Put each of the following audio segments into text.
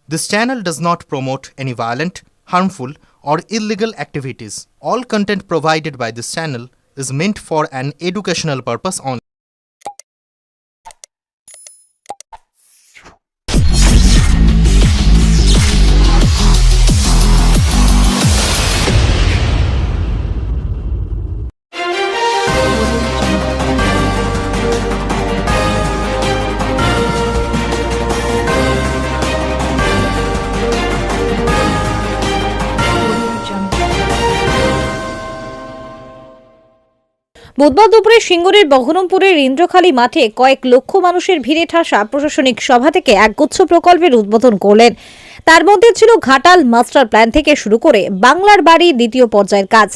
This channel does not promote any violent, harmful, or illegal activities. All content provided by this channel is meant for an educational purpose only. বুধবার দুপুরে সিঙ্গুরের বহরমপুরের ইন্দ্রখালী মাঠে কয়েক লক্ষ মানুষের ভিড়ে ঠাসা প্রশাসনিক সভা থেকে একগুচ্ছ প্রকল্পের উদ্বোধন করলেন। তার মধ্যে ছিল ঘাটাল মাস্টার প্ল্যান থেকে শুরু করে বাংলার বাড়ি দ্বিতীয় পর্যায়ের কাজ,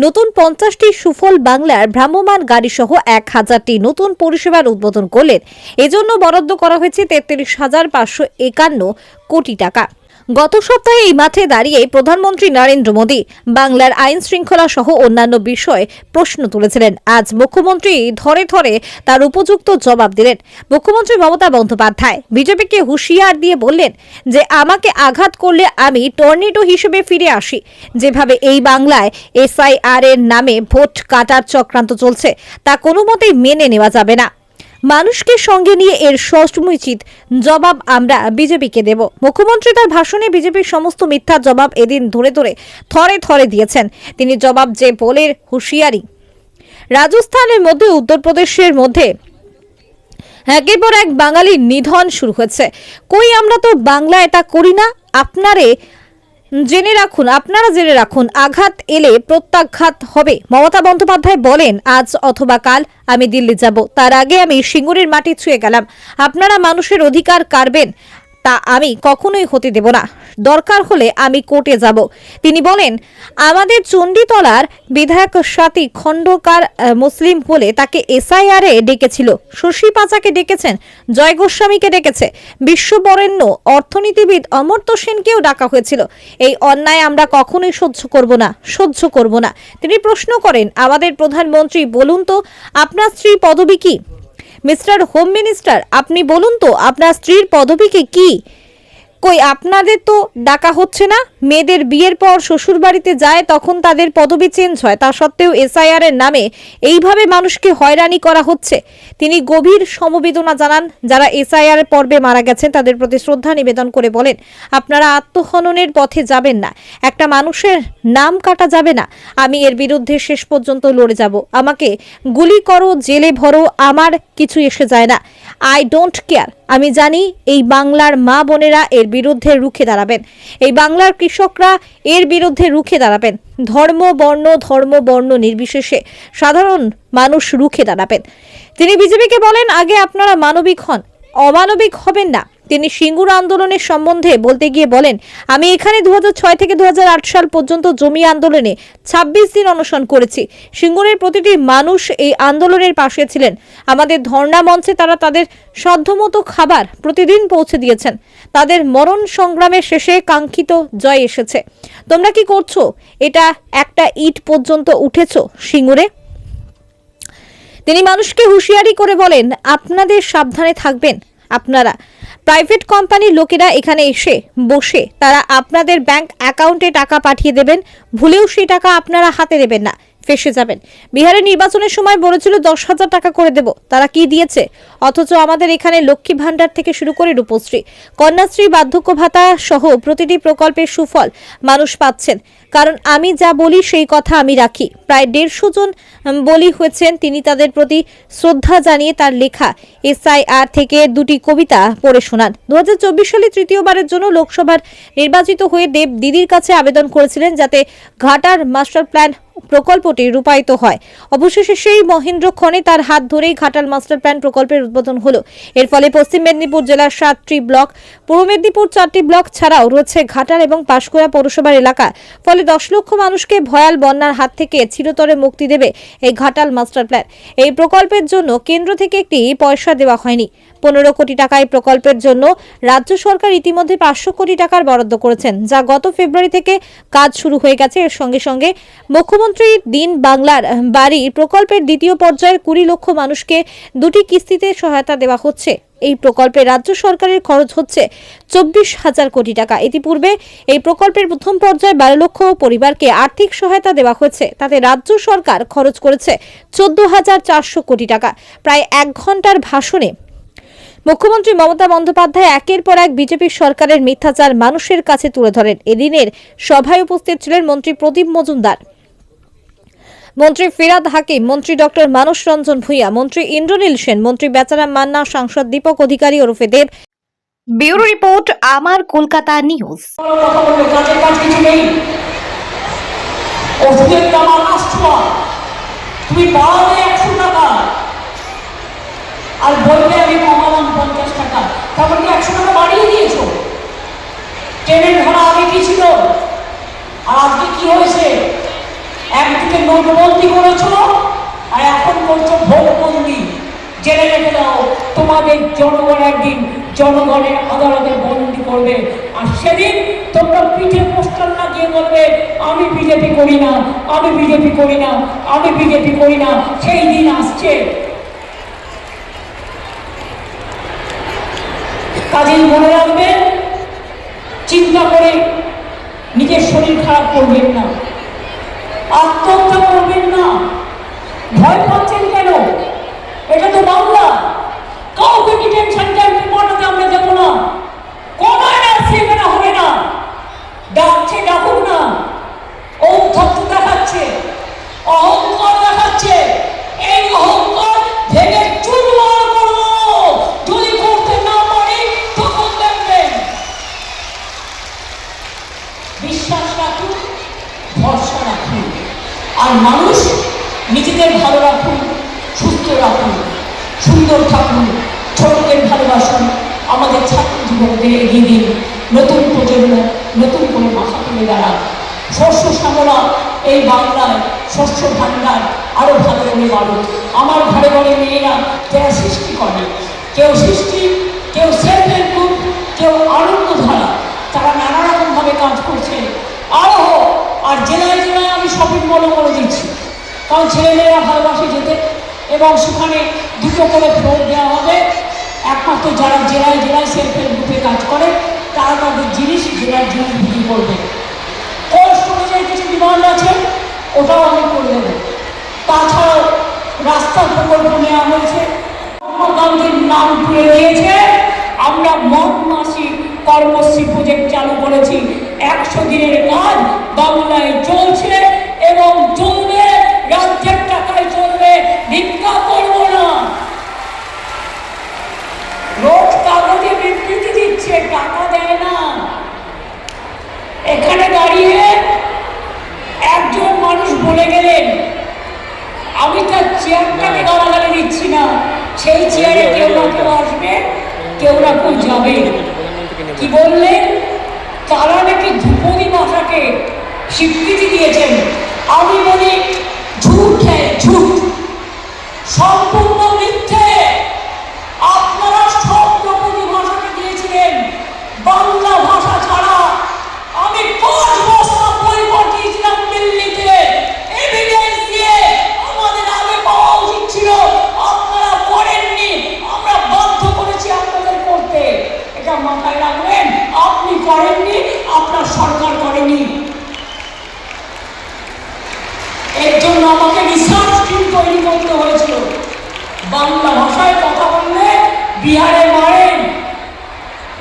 নতুন 50টি সুফল বাংলার ভ্রাম্যমাণ গাড়ি সহ 1000টি নতুন পরিষেবার উদ্বোধন করলেন। এজন্য বরাদ্দ করা হয়েছে 33,551 কোটি টাকা। গত সপ্তাহে এই মাঠে দাঁড়িয়ে প্রধানমন্ত্রী নরেন্দ্র মোদী বাংলার আইন শৃঙ্খলা সহ অন্যান্য বিষয়ে প্রশ্ন তুলেছিলেন। আজ মুখ্যমন্ত্রী ধরে ধরে তার উপযুক্ত জবাব দিলেন। মুখ্যমন্ত্রী মমতা বন্দ্যোপাধ্যায় বিজেপিকে হুঁশিয়ার দিয়ে বললেন যে আমাকে আঘাত করলে আমি টর্নেডো হিসেবে ফিরে আসি। যেভাবে এই বাংলায় SIR এর নামে ভোট কাটার চক্রান্ত চলছে তা কোনো মতেই মেনে নেওয়া যাবে না। মানুষকে সঙ্গে নিয়ে এর সমুচিত জবাব আমরা বিজেপিকে দেব। মুখ্যমন্ত্রী তার ভাষণে বিজেপির সমস্ত মিথ্যা জবাব এদিন ধরে ধরে থরে থরে দিয়েছেন। তিনি জবাব যে বলে হুঁশিয়ারি। রাজস্থানের মধ্যে উত্তরপ্রদেশের মধ্যে একের পর এক বাঙালির নিধন শুরু হয়েছে। কই আমরা তো বাংলা এটা করি না। আপনারা জেনে রাখুন আঘাত এলে প্রত্যাঘাত হবে। মমতা বন্দ্যোপাধ্যায় বলেন আজ অথবা কাল আমি দিল্লি যাব, তার আগে আমি সিঙ্গুরের মাটি ছুঁয়ে গেলাম। আপনারা মানুষের অধিকার কাড়বেন তা আমি কখনোই হতে দেব না, দরকার হলে আমি কোর্টে যাব। তিনি বলেন আমাদের চণ্ডীতলার বিধায়ক স্বাতী খণ্ডকার মুসলিম বলে তাকে SIR এ ডেকেছিল, শশী পাচাকে ডেকেছেন, জয় গোস্বামীকে ডেকেছে, বিশ্ববরেণ্য অর্থনীতিবিদ অমর্ত্য সেনকেও ডাকা হয়েছিল। এই অন্যায় আমরা কখনোই সহ্য করব না। তিনি প্রশ্ন করেন আমাদের প্রধানমন্ত্রী বলুন তো আপনার স্ত্রীর পদবি কি? মিস্টার হোম মিনিস্টার আপনি বলুন তো আপনার স্ত্রীর পদবি কি? কই আপনাদের তো ডাকা হচ্ছে না। মেয়েদের বিয়ের পর শ্বশুর বাড়িতে যায় তখন তাদের পদবি চেঞ্জ হয়, তা সত্ত্বেও SIR এর নামে এইভাবে মানুষকে হয়রানি করা হচ্ছে। তিনি গভীর সমবেদনা জানান যারা SIR পর্বে মারা গেছেন তাদের প্রতি শ্রদ্ধা নিবেদন করে বলেন আপনারা আত্মহননের পথে যাবেন না, একটা মানুষের নাম কাটা যাবে না। আমি এর বিরুদ্ধে শেষ পর্যন্ত লড়ে যাব। আমাকে গুলি করো, জেলে ভরো, আমার কিছু এসে যায় না। I don't care. আমি জানি এই বাংলার মা বোনেরা এর বিরুদ্ধে রুখে দাঁড়াবেন, এই বাংলার কৃষকরা এর বিরুদ্ধে রুখে দাঁড়াবেন। ধর্ম বর্ণ নির্বিশেষে সাধারণ মানুষ রুখে দাঁড়াবেন। তিনি বিজেপিকে বলেন আগে আপনারা মানবিক হন, অমানবিক হবেন না। তিনি সিঙ্গুর আন্দোলনের সম্বন্ধে বলতে গিয়ে বলেন আমি এখানে 2006 থেকে 2008 সাল পর্যন্ত জমি আন্দোলনে 26 দিন অনশন করেছি। সিঙ্গুরের প্রতিটি মানুষ এই আন্দোলনের পাশে ছিলেন। আমাদের ধর্ণা মঞ্চে তারা তাদের সাধ্যমতো খাবার প্রতিদিন পৌঁছে দিয়েছেন। তাদের মরণ সংগ্রামের শেষে কাঙ্ক্ষিত জয় এসেছে। তোমরা কি করছো? এটা একটা ইট পর্যন্ত উঠেছো সিঙ্গুরে? তিনি মানুষকে হুঁশিয়ারি করে বলেন আপনাদের সাবধানে থাকবেন। আপনারা প্রাইভেট কোম্পানির লোকেরা এখানে এসে বসে তারা আপনাদের ব্যাংক অ্যাকাউন্টে টাকা পাঠিয়ে দেবেন, ভুলেও সেই টাকা আপনারা হাতে দেবেন না, ফেসে যাবেন। বিহারের নির্বাচনের সময় বলেছিল 10,000 টাকা করে দেব, তারা কি দিয়েছে? অথচ আমাদের এখানে লক্ষ্মী ভান্ডার থেকে শুরু করে রূপশ্রী, কন্যাশ্রী, বার্ধক্য ভাতা সহ প্রতিটি প্রকল্পের সুফল মানুষ পাচ্ছেন। কারণ আমি যা বলি সেই কথা আমি রাখি। প্রায় 150 জন বলি হয়েছেন। তিনি তাদের প্রতি শ্রদ্ধা জানিয়ে তার লেখা SIR থেকে দুটি কবিতা পড়ে শোনান। 2024 সালে তৃতীয়বারের জন্য লোকসভার নির্বাচিত হয়ে দেব দিদির কাছে আবেদন করেছিলেন যাতে ঘাটার মাস্টার প্ল্যান প্রকল্পটি রূপায়িত হয়। অবশেষে সেই মহেন্দ্রক্ষণে তার হাত ধরেই ঘাটাল মাস্টার প্ল্যান প্রকল্পের উদ্বোধন হলো। এর ফলে পশ্চিম মেদিনীপুর জেলার 7টি ব্লক, পূর্ব মেদিনীপুর 4টি ব্লক ছাড়াও রয়েছে ঘাটাল এবং পাঁশকুড়া পৌরসভার এলাকা। ফলে 10 লক্ষ মানুষকে ভয়াল বন্যার হাত থেকে চিরতরে মুক্তি দেবে এই ঘাটাল মাস্টার প্ল্যান। এই প্রকল্পের জন্য কেন্দ্র থেকে একটি পয়সা দেওয়া হয়নি। 15 কোটি টাকা এই প্রকল্পের জন্য রাজ্য সরকার ইতিমধ্যে 500 কোটি টাকার বরাদ্দ করেছেন, যা গত ফেব্রুয়ারি থেকে কাজ শুরু হয়ে গেছে। এর সঙ্গে সঙ্গে মুখ্যমন্ত্রী দিন বাংলার বাড়ি প্রকল্পের দ্বিতীয় পর্যায়ের 20 লক্ষ মানুষকে 2টি কিস্তিতে সহায়তা দেওয়া হচ্ছে। এই প্রকল্পে রাজ্য সরকারের খরচ হচ্ছে 24,000 কোটি টাকা। ইতিপূর্বে এই প্রকল্পের প্রথম পর্যায়ে 12 লক্ষ পরিবারকে আর্থিক সহায়তা দেওয়া হয়েছে। তাতে রাজ্য সরকার খরচ করেছে 14,400 কোটি টাকা। প্রায় 1 ঘন্টার ভাষণে মুখ্যমন্ত্রী মমতা বন্দ্যোপাধ্যায় একের পর এক বিজেপির সরকারের মিথ্যাচার মানুষের কাছে তুলে ধরেন। এদিনের সভায় উপস্থিত ছিলেন মন্ত্রী প্রদীপ মজুমদার, মন্ত্রী ফিরাদ হাকিম, মন্ত্রী ডক্টর মানস রঞ্জন ভূঁইয়া, মন্ত্রী ইন্দ্রনীল সেন, মন্ত্রী বেচারাম মান্না, সাংসদ দীপক অধিকারী ওরফে দেব। ব্যুরো রিপোর্ট, আমার কলকাতা নিউজ। ওষুধের দাম 8 তুমি বাড়াবে 100 টাকা আর বলবে আমি কমালাম 50 টাকা, তারপর কি 100 টাকা বাড়িয়ে দিয়েছো? ট্রেনের ভাড়া আগে কি ছিল আর আজকে কি হয়েছে? একদিকে নোটবন্দি করেছো আর এখন করছো ভোটবন্দি। জেনে রেখে দাও, তোমাদের জনগণ একদিন জনগণের আদালতে বন্দি করবে, আর সেদিন তোমরা পিঠে পোস্টার লাগিয়ে বলবে আমি বিজেপি করি না, আমি বিজেপি করি না, আমি বিজেপি করি না। সেই দিন আসছে। কাজেই মনে রাখবেন, চিন্তা করে নিজের শরীর খারাপ করবেন না, আত্মহত্যা করবেন না। ভয় পাচ্ছেন কেন? এটা তো বাংলা, কাউকে ডিটেনশন ক্যাম্পে পাঠাতে আমরা যাবো না। কোনো এনআরসি এখানে হবে না। ডাকছে ডাকুক না, ঔদ্ধত্য দেখাচ্ছে, অহংকার দেখাচ্ছে। এই অহংকার ভেঙে চুরমার করবো। যদি করতে না পারি তখন দেখবেন। বিশ্বাস রাখুন, ভরসা রাখুন, আর মানুষ নিজেদের ভালো রাখুন, সুস্থ রাখুন, সুন্দর থাকুন, ছোটদের ভালোবাসুন, আমাদের ছাত্র যুবকদের এগিয়ে দিন। নতুন প্রজন্ম নতুন করে মাথা তুলে দাঁড়ান। শস্য শ্যামলা এই বাংলায়, শস্য ভাণ্ডার আরো ভালো করে বাড়ুক। আমার ঘরে ঘরে মেয়েরা যারা সৃষ্টি করে, কেউ সৃষ্টি, কেউ সেলফ হেল্প গ্রুপ, কেউ আনন্দধারা, তারা নানা রকমভাবে কাজ করছে। আরো আর জেলায় জেলায় আমি শপিং মলও করে দিচ্ছি, কারণ ছেলেমেয়েরা ভালোবাসে যেতে, এবং সেখানে 2টো করে ফ্লোর দেওয়া হবে। একমাত্র যারা জেলায় জেলায় সেলফ হেল্প গ্রুপে কাজ করে তারা তাদের জিনিস জেলার জিনিস বিক্রি করবে। কোল্ড স্টোরেজের কিছু ডিমান্ড আছে, ওটাও আমি করে দেবো। তাছাড়াও রাস্তার প্রকল্প নেওয়া হয়েছে, মহাত্মা গান্ধীর নাম তুলে দিয়েছে। আমরা মহাত্মাসী কর্মশ্রী প্রজেক্ট চালু করেছি। 100 দিনের কাজ বাংলায় চলছে এবং চলবে, রাজ্যের টাকায় চলবে। ভিক্ষা করবো না। রোজ কাগজে বিবৃতি দিচ্ছে, টাকা দেয় না। এখানে দাঁড়িয়ে একজন মানুষ বলে গেলেন, আমি তার চেয়ারটাকে গালাগালি দিচ্ছি না, সেই চেয়ারে কেউ না কেউ আসবে, কেউ না কেউ যাবে। কি বললেন? তারা নাকি ধ্রুপদী ভাষাকে স্বীকৃতি দিয়েছেন। আমি বলি ঝুট, ঝুট, সম্পূর্ণ মিথ্যে। আপনারা সব ধ্রুপদী ভাষাকে দিয়েছিলেন, বাংলা ভাষা ছাড়া। আমি 5 বস্তা বই পাঠিয়েছিলাম দিল্লিতে, এভিডেন্স দিয়ে। আমাদের আগে পাওয়া উচিত ছিল, আপনারা করেননি। আমরা বাধ্য করেছি আপনাদের করতে। এটা মাথায় রাখবেন। আপনি করেননি, আপনার সরকার করেনি। এর জন্য আমাকে রিসার্চ টিম তৈরি করতে হয়েছিল। বাংলা ভাষায় কথা বললে বিহারে মারেন,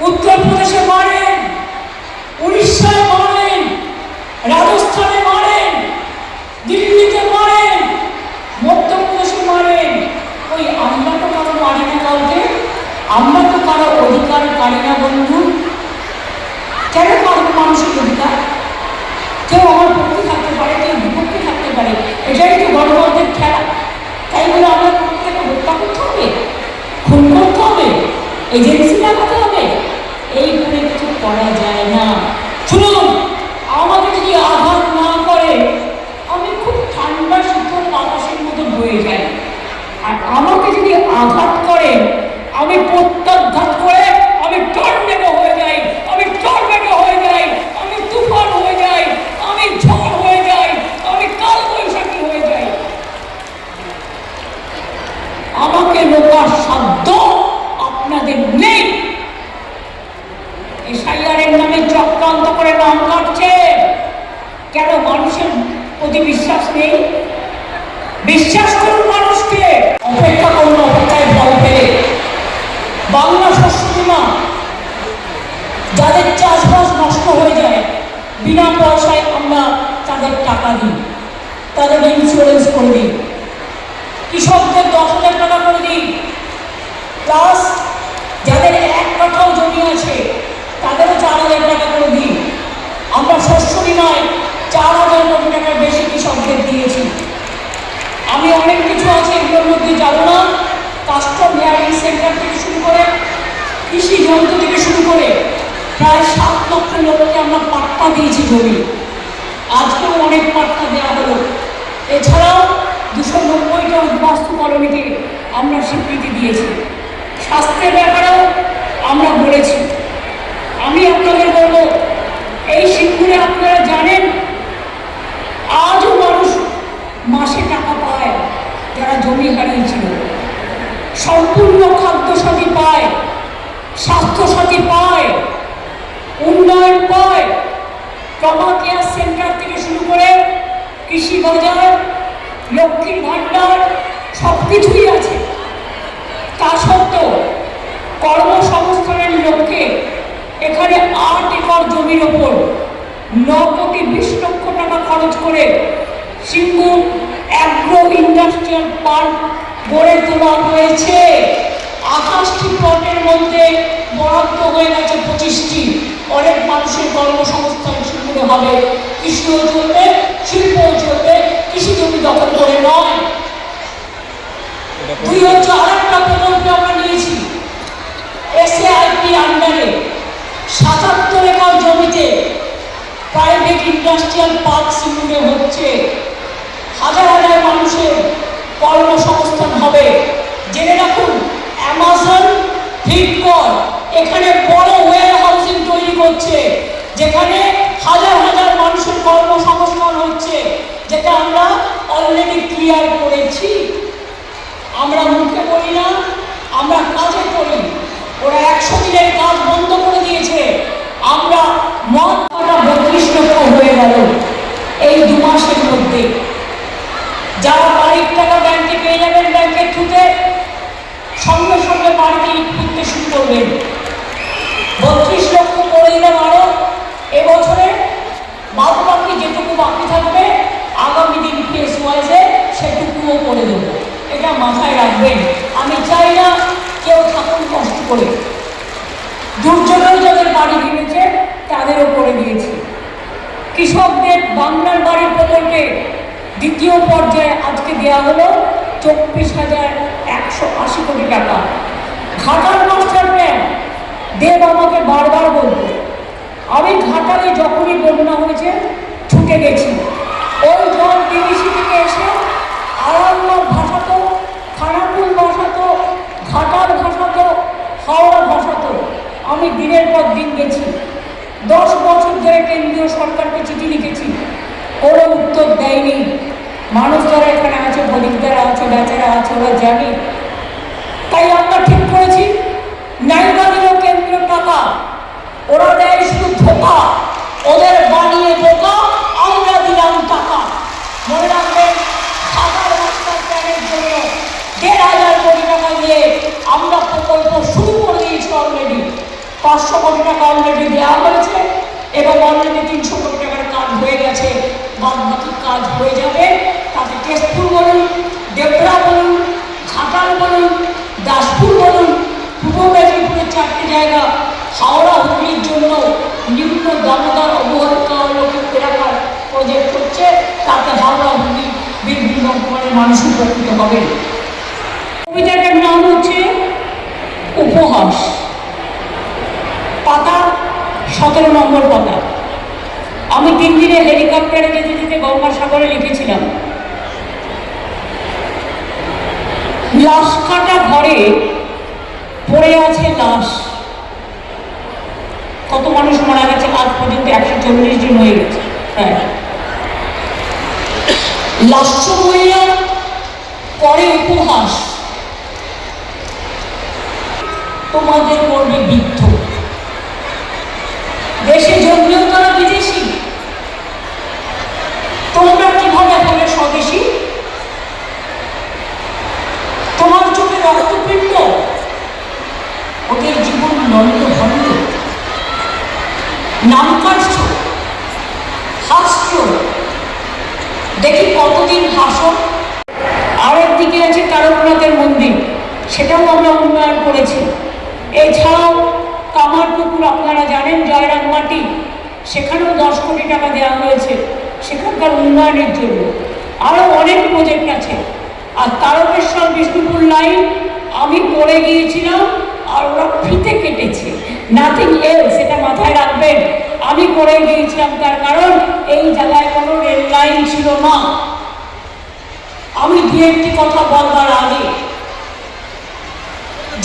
উত্তরপ্রদেশে মারেন, উড়িষ্যায় মারেন, রাজস্থানে মারেন, দিল্লিতে মারেন, মধ্যপ্রদেশে মারেন। ওই আমরা তো কারো মারি না কাউকে, আমরা তো কারো অধিকার কারি না বন্ধু। কেন কারো মানুষের অধিকার? কেউ আমার পক্ষে থাকতে পারে, কেউ বিপক্ষে থাকতে পারে। এটাই তো গণতন্ত্রের খেলা। তাই বলে আমরা কাউকে হত্যা করতে হবে, খুন করতে হবে, এজেন্সি লাগাতে হবে? এই করে কিছু করা যায় না। শুনুন, আমাকে যদি আঘাত না করে আমি খুব ঠান্ডা শীতল বাতাসের মতো বয়ে যাই, আর আমাকে যদি আঘাত করে আমি চক্রান্ত করে নাম কাটছে। কেন মানুষের প্রতি বিশ্বাস নেই? বিশ্বাস করুন মানুষকে, অপেক্ষা করুন, অপেক্ষায় ফল পেলে। বাংলা শস্য বীমা, যাদের চাষবাস নষ্ট হয়ে যায় বিনা পয়সায় আমরা তাদের টাকা দিই, তাদের ইন্স্যুরেন্স করে দিই। কৃষকদের 10,000 টাকা করে দিই, প্লাস যাদের 1 কাঠাও জমি আছে তাদেরও 4,000 টাকা করে দিই। আমরা শস্য বীমায় 4,000 কোটি টাকার বেশি কৃষকদের দিয়েছি। আমি অনেক কিছু আছে, এগুলোর মধ্যে যাব না। কাস্টম হেয়ারিং সেন্টার থেকে শুরু করে কৃষি যন্ত্র থেকে শুরু করে প্রায় 7 লক্ষ লোককে আমরা পাট্টা দিয়েছি জমি। আজকেও অনেক পাট্টা দেওয়া হলো। এছাড়াও 290টা উদ্বাস্তু কলোনিতে আমরা স্বীকৃতি দিয়েছি। স্বাস্থ্যের ব্যাপারেও আমরা বলেছি। আমি আপনাদের বলবো, এই সিঙ্গুরে আপনারা জানেন আজও মানুষ মাসে টাকা পায় যারা জমি হারিয়েছিল। সম্পূর্ণ খাদ্যসাথী পায়, স্বাস্থ্যসাথী পায়, উন্নয়ন পায়। ট্রমা কেয়ার সেন্টার থেকে শুরু করে কৃষি বাজার, লক্ষ্মীর ভাণ্ডার সব কিছুই আছে। তা সত্ত্বেও কর্মসংস্থানের লক্ষ্যে এখানে 8 একর জমির ওপর 9 কোটি 20 লক্ষ টাকা খরচ করে সিঙ্গুর অ্যাগ্রো ইন্ডাস্ট্রিয়াল পার্ক গড়ে তোলা হয়েছে। 28টি প্লটের মধ্যে বরাদ্দ হয়ে গেছে 25টি। অনেক মানুষের কর্মসংস্থান সিঙ্গুরে হবে, কৃষিও চলবে, শিল্পও চলবে, কৃষি জমি দখল করে নয়। 2 হচ্ছে আরেকটা প্রকল্প আমরা নিয়েছি এসএআইপি আন্ডারে 77 একর জমিতে প্রাইভেট ইন্ডাস্ট্রিয়াল পার্ক সিঙ্গুরে হচ্ছে। হাজার হাজার মানুষের কর্মসংস্থান হবে। জেনে রাখুন, অ্যামাজন, ফ্লিপকার্ট এখানে বড় ওয়্যার হাউসিং তৈরি করছে, যেখানে হাজার হাজার মানুষের কর্মসংস্থান হচ্ছে, যেটা আমরা অলরেডি ক্লিয়ার করেছি। আমরা মুখে বলি না, আমরা কাজে করি। ওরা 100 দিনের কাজ বন্ধ করে দিয়েছে। আমরা মদ কাটা 32 লক্ষ হয়ে গেল এই 2 মাসের মধ্যে। যারা বাড়ির টাকা ব্যাংকে পেয়ে যাবেন, ব্যাংকের থ্রুতে সঙ্গে সঙ্গে বাড়িতে ইট করতে শুরু করবেন। 32 লক্ষ করে দিলাম আরো এবছরে, বাদ বাকি যেটুকু বাকি থাকবে আগামী দিন ফেস ওয়াইজে সেটুকুও করে দেবো। এটা মাথায় রাখবেন। আমি চাই না কেউ থাকুন কষ্ট করে। দুর্যোগেও যাদের বাড়ি ভেঙেছে তাদেরও করে দিয়েছি। কৃষকদের বাংলার বাড়ির প্রকল্পে 2য় পর্যায়ে আজকে দেওয়া হলো 24,180 কোটি টাকা। ঘাটাল মাস্টার প্ল্যান দেব আমাকে বারবার বলতো। আমি ঘাটালে যখনই বন্যা হয়েছে ছুটে গেছি। ওই জল ডিবিসি থেকে এসে আরামবাগ ভাসাতো, খানাকুল ভাসাতো, ঘাটাল ভাসাতো, হাওড়া ভাসাতো। আমি দিনের পর দিন গেছি। 10 বছর ধরে কেন্দ্রীয় সরকারকে চিঠি লিখেছি, কোনো উত্তর দেয়নি। মানুষ যারা এখানে আছে, বণিকদারা আছে, বেচারা আছে, ওরা জানে। তাই আমরা ঠিক করেছি, নাইবা দিল কেন্দ্রীয় টাকা, ওরা দেয় শুধু ধোকা। ওদের বানিয়ে বোকা, আমরা দিলাম টাকা। মনে রাখবেন, ঘাটাল মাস্টার প্ল্যানের জন্য 1,500 কোটি টাকা দিয়ে আমরা প্রকল্প শুরু করে দিয়েছি অলরেডি। 500 কোটি টাকা অলরেডি দেওয়া হয়েছে এবং অলরেডি 300 কোটি টাকার কাজ হয়ে গেছে। বাদ বাকি কাজ হয়ে যাবে। তাতে কেশপুর বলুন, দেবরা বলুন, ঘাটাল বলুন, দাসপুর বলুন, পূর্ব মেদিনীপুরের 4টে জায়গা, হাওড়া হুগলির জন্য নিম্ন দামোদর অববাহিকা এলাকার প্রজেক্ট হচ্ছে। তাতে হাওড়া হুগলি বীরভূম বর্ধমানের মানুষ উপকৃত হবে। কবিতাটার নাম হচ্ছে উপহাস। পাতা 17 নম্বর পাতা। আমি 3 দিনে হেলিকপ্টারে যেতে যেতে গঙ্গাসাগরে লিখেছিলাম, লাশ কাটা ঘরে পড়ে আছে লাশ। কত মানুষ মারা গেছে আজ পর্যন্ত? 140 জন হয়ে গেছে প্রায়। লাস্য মহিলা করে উপহাস, তোমাদের করবে বিদ্ধ। দেশে জন্মেও নাম কাটছ, হাসছ, দেখি কতদিন হাসো। আর একদিকে আছে তারকনাথের মন্দির, সেটাও আমরা উন্নয়ন করেছি। এছাড়াও কামারপুকুর আপনারা জানেন জয়রাম মাটি, সেখানেও 10 কোটি টাকা দেওয়া হয়েছে সেখানকার উন্নয়নের জন্য। আরও অনেক প্রজেক্ট আছে। আর তারকেশ্বর বিষ্ণুপুর লাইন আমি পড়ে গিয়েছিলাম আর ওরা ফিতে কেটেছে, নাথিং এলস, সেটা মাথায় রাখবেন। আমি পড়ে গিয়েছিলাম তার কারণ এই জায়গায় কোনো রেল লাইন ছিল না। আমি দু একটি কথা বলবার আগে,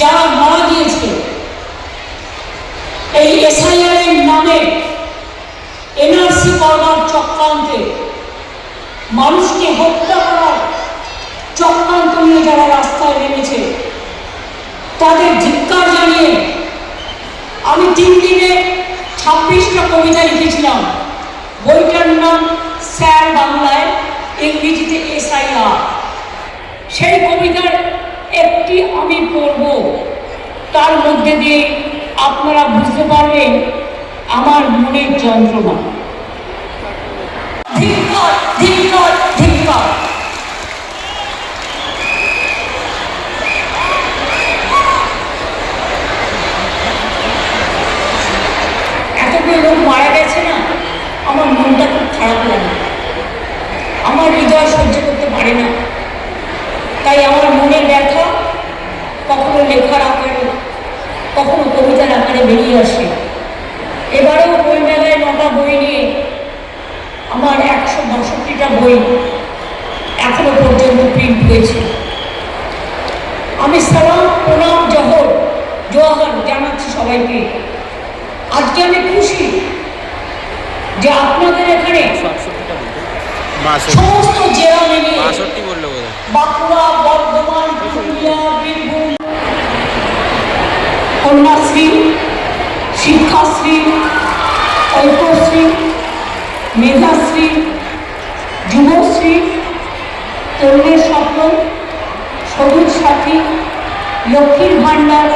যারা মারা গিয়েছে এই এসআইআর এর নামে এনআরসি করবার চক্রান্তে, মানুষকে হত্যা করার চক্রান্ত নিয়ে যারা রাস্তায় নেমেছে তাদের ধিক্কার জানিয়ে আমি 3 দিনে 26টা কবিতা লিখেছিলাম। বইটার নাম স্যার বাংলায়, ইংরেজিতে এসআইআর। সেই কবিতার একটি আমি পড়ব, তার মধ্যে দিয়ে আপনারা বুঝতে পারবেন আমার মনের যন্ত্রণা। ধিক্কার, ধিক্কার, ধিক্কার। এতগুলো লোক মারা গেছে না, আমার মনটা খুব খারাপ লাগে, আমার হৃদয় সহ্য করতে পারে না। তাই আমার মনের ব্যথা কখনো লেখার আকারে, কখনো কবিতার আকারে বেরিয়ে আসে। এবারেও বই মেলায় 9টা বই নিয়ে আমার 162টা বই এখনো পর্যন্ত প্রিন্ট হয়েছে। আমি সালাম, প্রণাম, জোহার জানাচ্ছি সবাইকে। আজকে আমি খুশি যে আপনাদের এখানে সমস্ত জেলা মিলিয়ে বাঁকুড়া, বর্ধমান, পুরুলিয়া, বীরভূম, কন্যাশ্রী, শিক্ষাশ্রী, ঐক্যশ্রী, মেধাশ্রী, যুবশ্রী, তরুণের স্বপ্ন, সবুজ সাথী, লক্ষ্মীর ভাণ্ডার,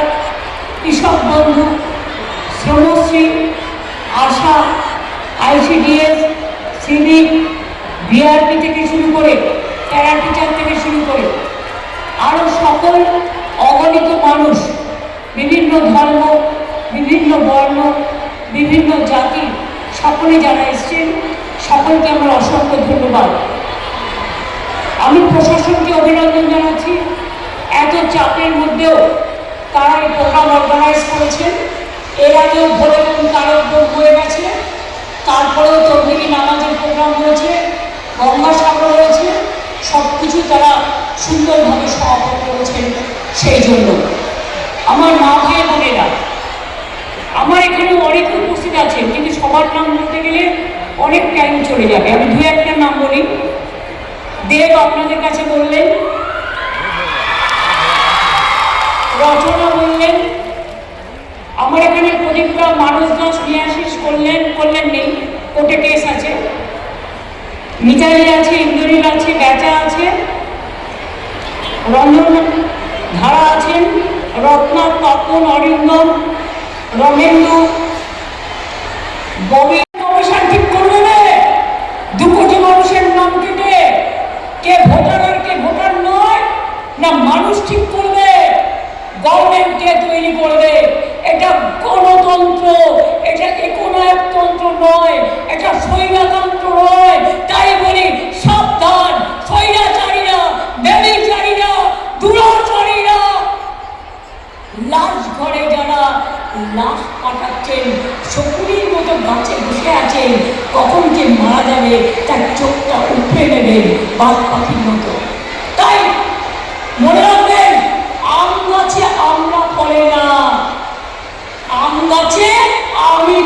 কৃষক বন্ধু, শ্রমশ্রী, আশা, আইসিডিএস, সিভিক, বিআরপি থেকে শুরু করে, প্যারা টিচার থেকে শুরু করে আরও সকল অগণিত মানুষ, বিভিন্ন ধর্ম, বিভিন্ন বর্ণ, বিভিন্ন জাতি, সকলে যারা এসছেন সকলকে আমার অসংখ্য ধন্যবাদ। আমি প্রশাসনকে অভিনন্দন জানাচ্ছি, এত চাপের মধ্যেও তারা এই প্রোগ্রাম অর্গানাইজ করেছেন। এর আগেও ভোরে তারক ভোগ হয়ে গেছে, তারপরেও তবলিগি নামাজের প্রোগ্রাম হয়েছে, গঙ্গাসাগর হয়েছে, সব কিছু তারা সুন্দরভাবে সমাপন করেছেন। সেই জন্য আমার মা ভাই বোনেরা, আমার এখানে অনেক উপস্থিত আছেন, কিন্তু সবার নাম বলতে গেলে অনেক টাইম চলে যাবে। আমি 2-1টার নাম বলি। দেব আপনাদের কাছে বললেন, রচনা বললেন, আমার এখানে প্রদীপটা মানস দাস নিয়াশিস করলেন নেই, কোর্টে কেস আছে। মিতালি আছে, ইন্দ্রনীল আছে, বেচা আছে, রঞ্জন ধারা আছেন, রত্না, তপন, অরিন্দম, রমেন্দু, কমিশন ঠিক করবে না 2 কোটি মানুষের নাম কেটে কে ভোটার আর কে ভোটার নয়, না মানুষ ঠিক করবে, গভর্নমেন্ট কে তৈরি করবে। এটা গণতন্ত্র, এটা একনায়কতন্ত্র নয়, এটা স্বৈরতন্ত্র নয়। তাই বলি সাবধান, স্বৈরাচারীরা, ব্যভিচারীরা, দুরাচারীরা, লাশ ঘরে যারা লাশ পাঠাচ্ছেন, শকুনির মতো গাছে বসে আছেন, কখন যে মারা যাবে তার চোখটা উপড়ে নেবেন বাদ পাখির মতো। তাই মনে রাখবেন, আম গাছে আমরা ফলে না, আম গাছে আমি